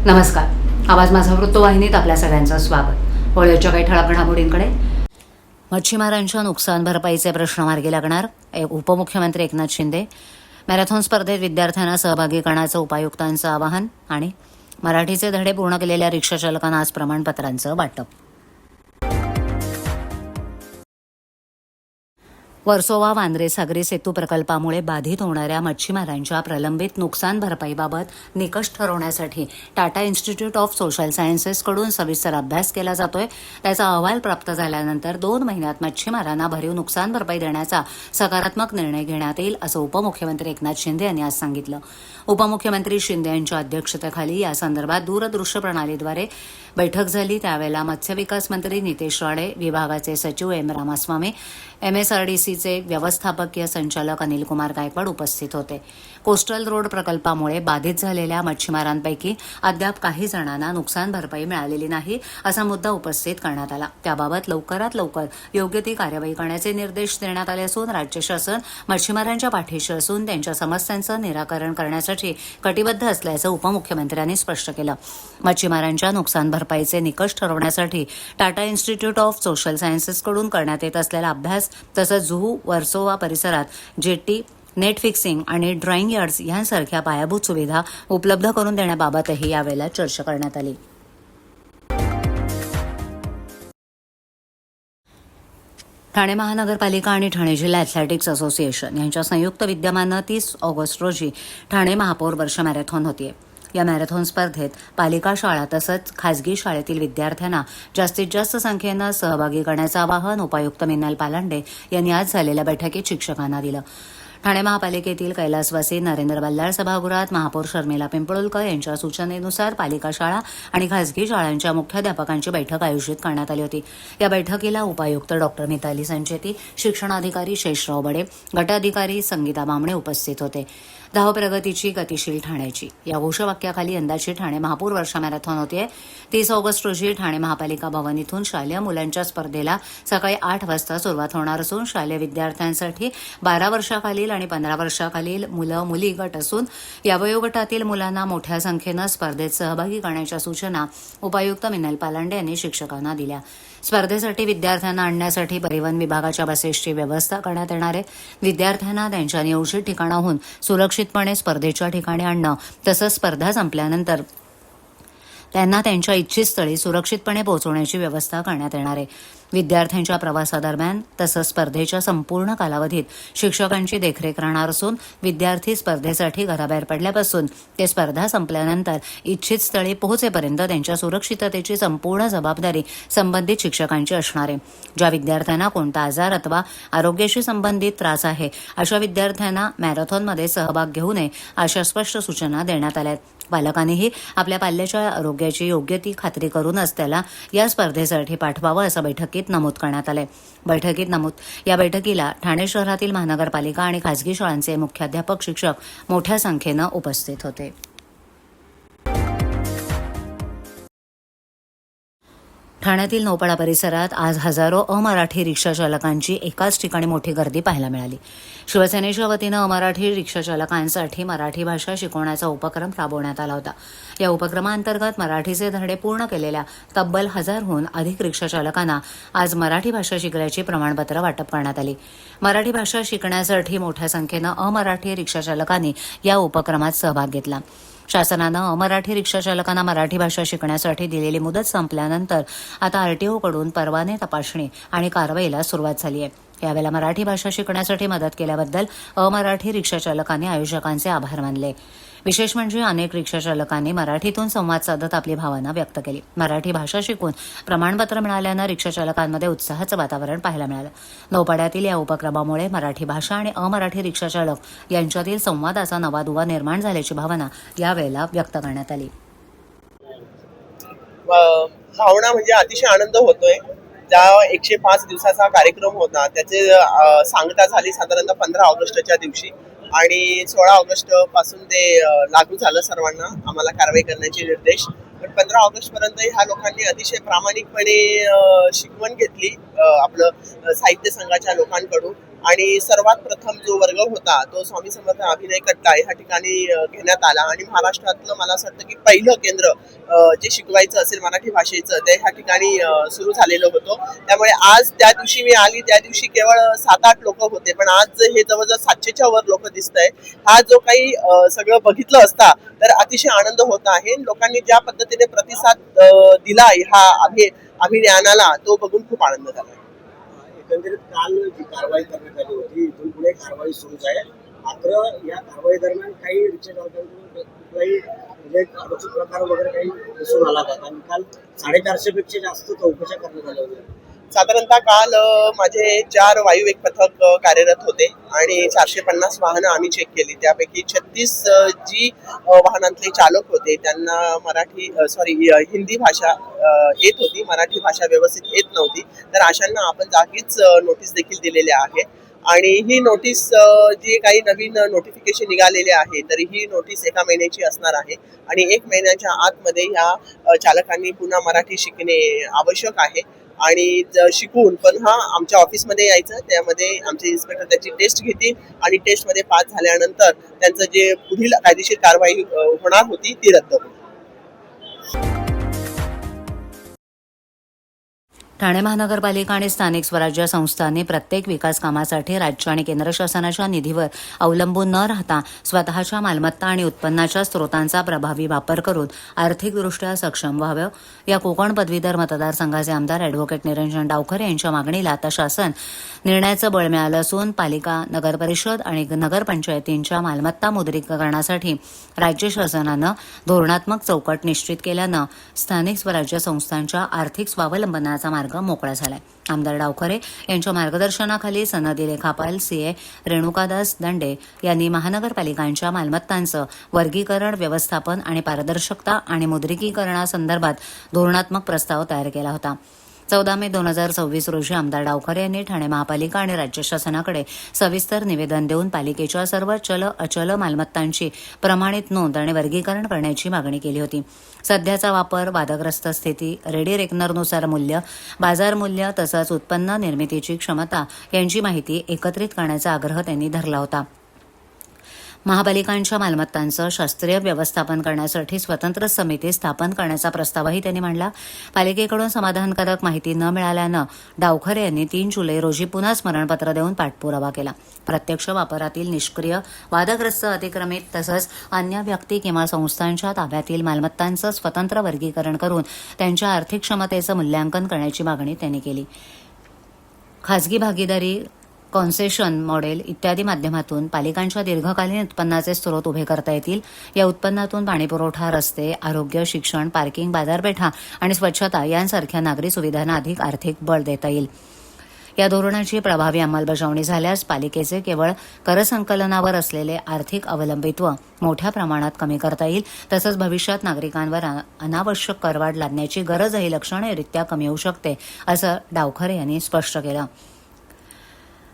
नमस्कार. आवाज माझा वृत्तवाहिनीत आपल्या सगळ्यांचं स्वागत. होळीच्या काही ठळक घडामोडींकडे. मच्छीमारांच्या नुकसान भरपाईचे प्रश्न मार्गी लागणार. उपमुख्यमंत्री एकनाथ शिंदे. मॅरेथॉन स्पर्धेत विद्यार्थ्यांना सहभागी करण्याचं उपायुक्तांचं आवाहन. आणि मराठीचे धडे पूर्ण केलेल्या रिक्षा चालकांना आज प्रमाणपत्रांचं वाटप. वर्सोवा वांद्रे सागरी सेतू प्रकल्पामुळे बाधित होणाऱ्या मच्छीमारांच्या प्रलंबित नुकसान भरपाईबाबत निकष ठरवण्यासाठी टाटा इन्स्टिट्यूट ऑफ सोशल सायन्सेसकडून सविस्तर अभ्यास केला जातोय. त्याचा अहवाल प्राप्त झाल्यानंतर 2 महिन्यात मच्छीमारांना भरीव नुकसान भरपाई देण्याचा सकारात्मक निर्णय घेण्यात येईल, असं उपमुख्यमंत्री एकनाथ शिंदे यांनी आज सांगितलं. उपमुख्यमंत्री शिंदे यांच्या अध्यक्षतेखाली या संदर्भात दूरदृश्य प्रणालीद्वारे बैठक झाली. त्यावेळेला मत्स्यविकास मंत्री नितेश राणे, विभागाचे सचिव एम रामास्वामी, MSRDCचे व्यवस्थापकीय संचालक अनिल कुमार गायकवाड उपस्थित होते. कोस्टल रोड प्रकल्पामुळे बाधित झालेल्या मच्छीमारांपैकी अद्याप काही जणांना नुकसान भरपाई मिळालेली नाही, असा मुद्दा उपस्थित करण्यात आला. त्याबाबत लवकरात लवकर योग्य ती कार्यवाही करण्याचे निर्देश देण्यात आले असून राज्य शासन मच्छीमारांच्या पाठीशी असून त्यांच्या समस्यांचं निराकरण करण्यासाठी कटिबद्ध असल्याचं उपमुख्यमंत्र्यांनी स्पष्ट केलं. मच्छीमारांच्या नुकसान भरपाईचे निकष ठरवण्यासाठी टाटा इन्स्टिट्यूट ऑफ सोशल सायन्सेसकडून करण्यात येत असलेला अभ्यास तसंच जुहू वर्सोवा परिसरात जेटी, नेट फिक्सिंग आणि ड्रॉईंग यार्ड्स यांसारख्या पायाभूत सुविधा उपलब्ध करून देण्याबाबतही यावेळेला चर्चा करण्यात आली. ठाणे महानगरपालिका आणि ठाणे जिल्हा ॲथलेटिक्स असोसिएशन यांच्या संयुक्त विद्यमानं 30 ऑगस्ट रोजी ठाणे महापौर वर्ष मॅरेथॉन होतीये. या मॅरेथॉन स्पर्धेत पालिका शाळा तसंच खासगी शाळेतील विद्यार्थ्यांना जास्तीत जास्त संख्येनं सहभागी करण्याचं आवाहन उपायुक्त मिन्नल पालांडे यांनी आज झालेल्या बैठकीत शिक्षकांना दिलं. ठाणे महापालिकेतील कैलासवासी नरेंद्र बल्लाळ सभागृहात महापौर शर्मिला पिंपळुलकर यांच्या सूचनेनुसार पालिका शाळा आणि खासगी शाळांच्या मुख्याध्यापकांची बैठक आयोजित करण्यात आली होती. या बैठकीला उपायुक्त डॉक्टर मिताली संचेती, शिक्षणाधिकारी शेषराव बडे, गटाधिकारी संगीता बामणे उपस्थित होते. धाव प्रगतीची, गतिशील ठाण्याची या घोषवाक्याखाली यंदाची ठाणे महापौर वर्ष मॅरेथॉन होतीये. 30 ऑगस्ट रोजी ठाणे महापालिका भवन इथून शालेय मुलांच्या स्पर्धेला सकाळी 8 वाजता सुरुवात होणार असून शालेय विद्यार्थ्यांसाठी 12 वर्षाखालील आणि 15 वर्षाखालील मुलं मुली गट असून या वयोगटातील मुलांना मोठ्या संख्येनं स्पर्धेत सहभागी करण्याच्या सूचना उपायुक्त मिन्नल पालांडे यांनी शिक्षकांना दिल्या. स्पर्धेसाठी विद्यार्थ्यांना आणण्यासाठी परिवहन विभागाच्या बसेसची व्यवस्था करण्यात येणार आहे. विद्यार्थ्यांना त्यांच्या नियोजित ठिकाणाहून सुरक्षितपणे स्पर्धेच्या ठिकाणी आणणं तसंच स्पर्धा संपल्यानंतर त्यांना त्यांच्या इच्छित स्थळी सुरक्षितपणे पोहोचवण्याची व्यवस्था करण्यात येणार आहे. विद्यार्थ्यांच्या प्रवासादरम्यान तसंच स्पर्धेच्या संपूर्ण कालावधीत शिक्षकांची देखरेख राहणार असून विद्यार्थी स्पर्धेसाठी घराबाहेर पडल्यापासून ते स्पर्धा संपल्यानंतर इच्छित स्थळी पोहोचेपर्यंत त्यांच्या सुरक्षिततेची संपूर्ण जबाबदारी संबंधित शिक्षकांची असणार आहे. ज्या विद्यार्थ्यांना कोणता आजार अथवा आरोग्याशी संबंधित त्रास आहे अशा विद्यार्थ्यांना मॅरेथॉनमध्ये सहभाग घेऊ नये अशा स्पष्ट सूचना देण्यात आल्या आहेत. पालकांनीही आपल्या पाल्याच्या आरोग्याची योग्य ती खात्री करूनच त्याला या स्पर्धेसाठी पाठवावं असं बैठकीत नमूद करण्यात आलंय. या बैठकीला ठाणे शहरातील महानगरपालिका आणि खासगी शाळांचे मुख्याध्यापक, शिक्षक मोठ्या संख्येनं उपस्थित होते. ठाण्यातील नौपाडा परिसरात आज हजारो अमराठी रिक्षा चालकांची एकाच ठिकाणी मोठी गर्दी पाहायला मिळाली. शिवसेनेच्या वतीनं अमराठी रिक्षा चालकांसाठी मराठी भाषा शिकवण्याचा उपक्रम राबवण्यात आला होता. या उपक्रमाअंतर्गत मराठीचे धडे पूर्ण केलेल्या तब्बल 1000हून अधिक रिक्षा चालकांना आज मराठी भाषा शिकण्याची प्रमाणपत्र वाटप करण्यात आली. मराठी भाषा शिकण्यासाठी मोठ्या संख्येनं अमराठी रिक्षा चालकांनी या उपक्रमात सहभाग घेतला. शासनानं अमराठी रिक्षा चालकांना मराठी भाषा शिकण्यासाठी दिलेली मुदत संपल्यानंतर आता RTOकडून परवाने तपासणी आणि कारवाईला सुरुवात झाली आहे. यावेळेला मराठी भाषा शिकण्यासाठी मदत केल्याबद्दल अमराठी रिक्षा चालकांनी आयोजकांचे आभार मानले. विशेष म्हणजे अनेक रिक्षा चालकांनी मराठीतून संवाद साधत आपली भावना व्यक्त केली. मराठी भाषा शिकून प्रमाणपत्र मिळाल्यानं रिक्षा चालकांमध्ये उत्साहाचं वातावरण पाहायला मिळालं. नौपाड्यातील या उपक्रमामुळे मराठी भाषा आणि अमराठी रिक्षा चालक यांच्यातील संवादाचा नवा दुवा निर्माण झाल्याची भावना यावेळेला व्यक्त करण्यात आली. भावना म्हणजे अतिशय आनंद होतोय. ज्या 105 दिवसाचा कार्यक्रम होता त्याचे सांगता झाली साधारणतः 15 ऑगस्टच्या दिवशी आणि 16 ऑगस्ट पासून ते लागू झालं. सर्वांना आम्हाला कारवाई करण्याचे निर्देश. पण 15 ऑगस्ट पर्यंत ह्या लोकांनी अतिशय प्रामाणिकपणे शिकवण घेतली आपलं साहित्य संघाच्या लोकांकडून आणि सर्वात प्रथम जो वर्ग होता तो स्वामी समर्थ अभिनय कट्टा ह्या ठिकाणी घेण्यात आला आणि महाराष्ट्रातलं मला असं वाटतं की पहिलं केंद्र जे शिकवायचं असेल मराठी भाषेचं ते ह्या ठिकाणी सुरू झालेलं होतं. त्यामुळे आज त्या दिवशी मी आली त्या दिवशी केवळ 7-8 लोक होते, पण आज हे जवळजवळ 700च्या वर लोक दिसत आहे. हा जो काही सगळं बघितलं असता तर अतिशय आनंद होत आहे. लोकांनी ज्या पद्धतीने प्रतिसाद दिला ह्या अभियानाला तो बघून खूप आनंद झाला. एकंदरीत काल जी कारवाई करण्यात आली होती इथून पुढे कारवाई सुरूच आहे. मात्र या कारवाई दरम्यान काही रिक्षाचालकांकडून कुठलाही म्हणजे अनुचित प्रकार वगैरे काही दिसून आला का? आणि काल 450 पेक्षा जास्त चौकशा करण्यात आल्या होत्या. साधारणतः काल माझे 4 वायुवेग पथक कार्यरत होते आणि 450 वाहनं आम्ही चेक केली. त्यापैकी 36 जी वाहनांतले चालक होते त्यांना हिंदी भाषा येत होती, मराठी भाषा व्यवस्थित येत नव्हती. तर अशांना आपण जागीच नोटीस देखील दिलेल्या आहे. आणि ही नोटीस जी काही नवीन नोटिफिकेशन निघालेले आहे तर ही नोटीस 1 महिन्याची असणार आहे आणि 1 महिन्याच्या आतमध्ये ह्या चालकांनी पुन्हा मराठी शिकणे आवश्यक आहे. आणि शिकून पुन्हा आमच्या ऑफिसमध्ये यायचं. त्यामध्ये आमचे इन्स्पेक्टर त्याची टेस्ट घेतील आणि टेस्टमध्ये पास झाल्यानंतर त्यांचं जे पुढील कायदेशीर कारवाई होणार होती ती रद्द होईल. ठाणे महानगरपालिका आणि स्थानिक स्वराज्य संस्थांनी प्रत्येक विकास कामासाठी राज्य आणि केंद्र शासनाच्या निधीवर अवलंबून न राहता स्वतःच्या मालमत्ता आणि उत्पन्नाच्या स्रोतांचा प्रभावी वापर करून आर्थिकदृष्ट्या सक्षम व्हावं या कोकण पदवीधर मतदारसंघाचे आमदार अॅडव्होकेट निरंजन डावखरे यांच्या मागणीला आता शासन निर्णयाचं बळ मिळालं असून पालिका, नगरपरिषद आणि नगरपंचायतींच्या मालमत्ता मुद्रीकरणासाठी राज्य शासनानं धोरणात्मक चौकट निश्चित केल्यानं स्थानिक स्वराज्य संस्थांच्या आर्थिक स्वावलंबनाचा मार्ग मोकळा झालाय. आमदार डावखरे यांच्या मार्गदर्शनाखाली सनदी लेखापाल सीए रेणुकादास दंडे यांनी महानगरपालिकांच्या मालमत्तांचं वर्गीकरण, व्यवस्थापन आणि पारदर्शकता आणि मुद्रिकीकरणासंदर्भात धोरणात्मक प्रस्ताव तयार केला होता. 14 मे 2024 रोजी आमदार डावखरे यांनी ठाणे महापालिका आणि राज्य शासनाकडे सविस्तर निवेदन देऊन पालिकेच्या सर्व चल अचल मालमत्तांची प्रमाणित नोंद आणि वर्गीकरण करण्याची मागणी केली होती. सध्याचा वापर, वादग्रस्त स्थिती, रेडी रेकनरनुसार मूल्य, बाजार मूल्य तसंच उत्पन्न निर्मितीची क्षमता यांची माहिती एकत्रित करण्याचा आग्रह त्यांनी धरला होता. महापालिकांच्या मालमत्तांचं शास्त्रीय व्यवस्थापन करण्यासाठी स्वतंत्र समिती स्थापन करण्याचा प्रस्तावही त्यांनी मांडला. पालिकेकडून समाधानकारक माहिती न मिळाल्यानं डावखरे यांनी 3 जुलै रोजी पुन्हा स्मरणपत्र देऊन पाठपुरावा केला. प्रत्यक्ष वापरातील निष्क्रिय, वादग्रस्त, अतिक्रमित तसंच अन्य व्यक्ती किंवा संस्थांच्या ताब्यातील मालमत्तांचं स्वतंत्र वर्गीकरण करून त्यांच्या आर्थिक क्षमतेचं मूल्यांकन करण्याची मागणी त्यांनी केली. खासगी भागीदारी, कॉन्सेशन मॉडेल इत्यादी माध्यमातून पालिकांच्या दीर्घकालीन उत्पन्नाचे स्रोत उभे करता येतील. या उत्पन्नातून पाणीपुरवठा, रस्ते, आरोग्य, शिक्षण, पार्किंग, बाजारपेठा आणि स्वच्छता यांसारख्या नागरी सुविधांना अधिक आर्थिक बळ देता येईल. या धोरणाची प्रभावी अंमलबजावणी झाल्यास पालिकेचे केवळ करसंकलनावर असलेले आर्थिक अवलंबित्व मोठ्या प्रमाणात कमी करता येईल. तसंच भविष्यात नागरिकांवर अनावश्यक करवाढ लादण्याची गरजही लक्षणीयरित्या कमी होऊ शकते, असं डावखरे यांनी स्पष्ट केलं.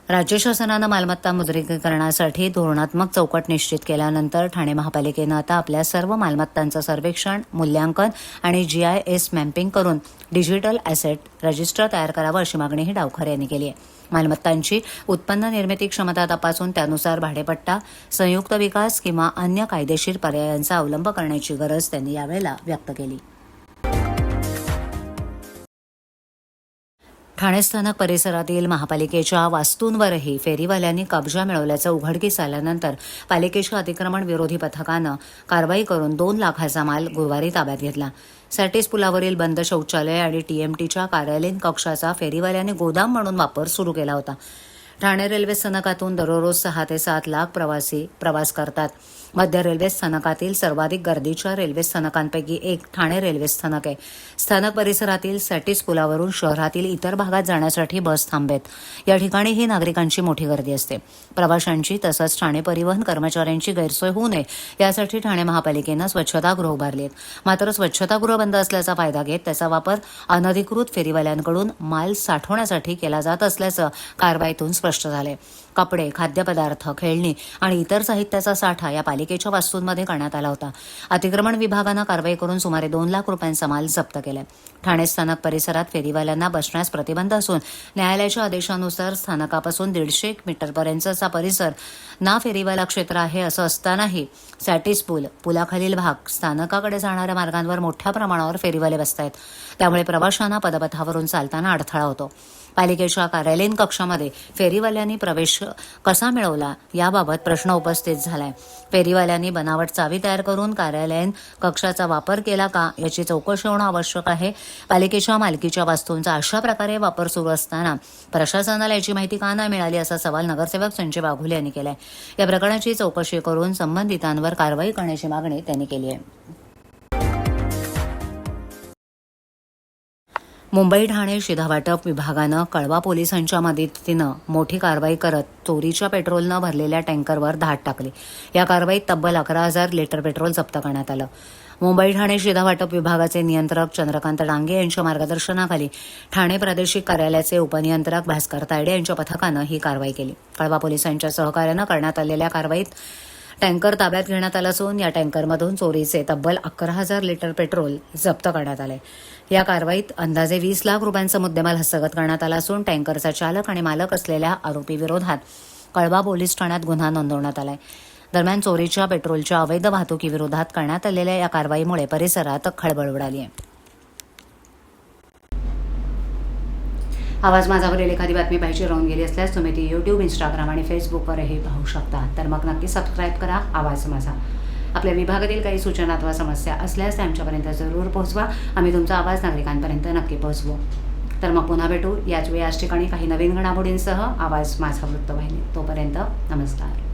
राज्य शासनानं मालमत्ता मुद्रीकरणासाठी धोरणात्मक चौकट निश्चित केल्यानंतर ठाणे महापालिकेनं आता आपल्या सर्व मालमत्तांचं सर्वेक्षण, मूल्यांकन आणि GIS मॅपिंग करून डिजिटल ॲसेट रजिस्टर तयार करावं अशी मागणीही डावखरे यांनी केली आहे. मालमत्तांची उत्पन्न निर्मिती क्षमता तपासून त्यानुसार भाडेपट्टा, संयुक्त विकास किंवा अन्य कायदेशीर पर्यायांचा अवलंब करण्याची गरज त्यांनी यावेळेला व्यक्त केली. ठाणे स्थानक परिसरातील महापालिकेच्या वास्तूंवरही फेरीवाल्यांनी कब्जा मिळवल्याचं उघडकीस आल्यानंतर पालिकेच्या अतिक्रमण विरोधी पथकानं कारवाई करून 2 लाखाचा माल गुरुवारी ताब्यात घेतला. सॅटिस पुलावरील बंद शौचालय आणि TMTच्या कार्यालयीन कक्षाचा फेरीवाल्यांनी गोदाम म्हणून वापर सुरू केला होता. ठाणे रेल्वे स्थानकातून दररोज 6 ते 7 लाख प्रवासी प्रवास करतात. मध्य रेल्वे स्थानकातील सर्वाधिक गर्दीच्या रेल्वे स्थानकांपैकी एक ठाणे रेल्वे स्थानक आहे. स्थानक परिसरातील सॅटिस पुलावरून शहरातील इतर भागात जाण्यासाठी बस थांबेत. या ठिकाणीही नागरिकांची मोठी गर्दी असते. प्रवाशांची तसंच ठाणे परिवहन कर्मचाऱ्यांची गैरसोय होऊ नये यासाठी ठाणे महापालिकेनं स्वच्छतागृह उभारली आहेत. मात्र स्वच्छतागृह बंद असल्याचा फायदा घेत त्याचा वापर अनधिकृत फेरीवाल्यांकडून माल साठवण्यासाठी केला जात असल्याचं कारवाईतून स्पष्ट झालंय. कपडे, खाद्यपदार्थ, खेळणी आणि इतर साहित्याचा साठा या पालिकेच्या वास्तूंमध्ये करण्यात आला होता. अतिक्रमण विभागानं कारवाई करून सुमारे 2 लाख रुपयांचा माल जप्त केलाय. ठाणे स्थानक परिसरात फेरीवाल्यांना बसण्यास प्रतिबंध असून न्यायालयाच्या आदेशानुसार स्थानकापासून 150 मीटरपर्यंतचा परिसर ना फेरीवाला क्षेत्र आहे. असं असतानाही सॅटिस पुलाखालील भाग, स्थानकाकडे जाणाऱ्या मार्गांवर मोठ्या प्रमाणावर फेरीवाले बसतायत. त्यामुळे प्रवाशांना पदपथावरून चालताना अडथळा होतो. पालिकेच्या कार्यालयीन कक्षामध्ये फेरीवाल्यांनी प्रवेश कसा मिळवला याबाबत प्रश्न उपस्थित झालाय. फेरीवाल्यांनी बनावट चावी तयार करून कार्यालयीन कक्षाचा वापर केला का याची चौकशी होणं आवश्यक आहे. पालिकेच्या मालकीच्या वास्तूंचा अशा प्रकारे वापर सुरू असताना प्रशासनाला याची माहिती का नाही मिळाली असा सवाल नगरसेवक संजय वाघुले यांनी केलाय. या प्रकरणाची चौकशी करून संबंधितांवर कारवाई करण्याची मागणी त्यांनी केली आहे. मुंबई ठाणे शिधावाटप विभागानं कळवा पोलिसांच्या मदतीनं मोठी कारवाई करत चोरीच्या पेट्रोलनं भरलेल्या टँकरवर धाड टाकली. या कारवाईत तब्बल 11,000 लिटर पेट्रोल जप्त करण्यात आलं. मुंबई ठाणे शिधावाटप विभागाचे नियंत्रक चंद्रकांत डांगे यांच्या मार्गदर्शनाखाली ठाणे प्रादेशिक कार्यालयाचे उपनियंत्रक भास्कर तायडे यांच्या पथकानं ही कारवाई केली. कळवा पोलिसांच्या सहकार्यानं करण्यात आलेल्या कारवाईत टँकर ताब्यात घेण्यात आला असून या टँकरमधून चोरीचे तब्बल 11,000 लिटर पेट्रोल जप्त करण्यात आले. या कारवाईत अंदाजे 20 लाख रुपयांचा मुद्देमाल हस्तगत करण्यात आला असून टँकरचा चालक आणि मालक असलेल्या आरोपी विरोधात कळवा पोलीस ठाण्यात गुन्हा नोंदवण्यात आलाय. दरम्यान चोरीच्या पेट्रोलच्या अवैध वाहतुकीविरोधात करण्यात आलेल्या या कारवाईमुळे परिसरात खळबळ उडाली आहे. आवाज माझावरील एखादी बातमी पाहिजे राहून गेली असल्यास तुम्ही ती YouTube, Instagram आणि Facebookवरही पाहू शकता. तर मग नक्की सबस्क्राईब करा आवाज माझा. आपल्या विभागातील काही सूचना अथवा समस्या असल्यास त्या आमच्यापर्यंत जरूर पोहोचवा. आम्ही तुमचा आवाज नागरिकांपर्यंत नक्की पोहोचवू. तर मग पुन्हा भेटू याच ठिकाणी काही नवीन घडामोडींसह. आवाज माझा वृत्तवाहिनी. तोपर्यंत नमस्कार.